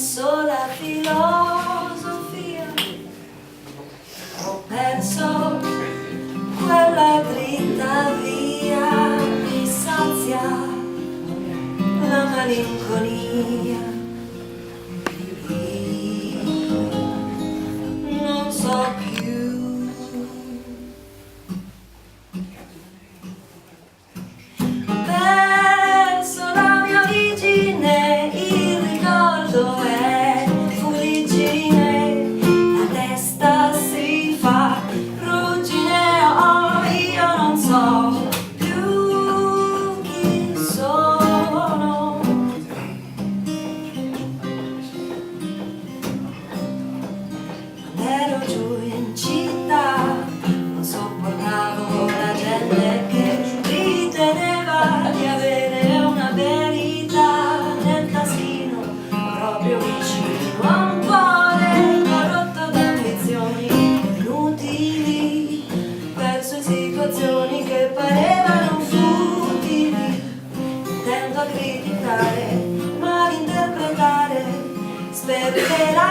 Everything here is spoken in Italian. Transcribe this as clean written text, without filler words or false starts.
perso la filosofia, ho perso quella dritta via che sazia la malinconia. Io non so più. Perso la mia origine, il ricordo è fuliggine, la testa si fa ruggine, oh, io non so più chi sono. Quando ero giù in città non sopportavo la gente che riteneva di avere una verità nel taschino, proprio vicino a un cuore corrotto da ambizioni inutili, verso situazioni che parevano futili. Intendo a criticare, malinterpretare, sperperare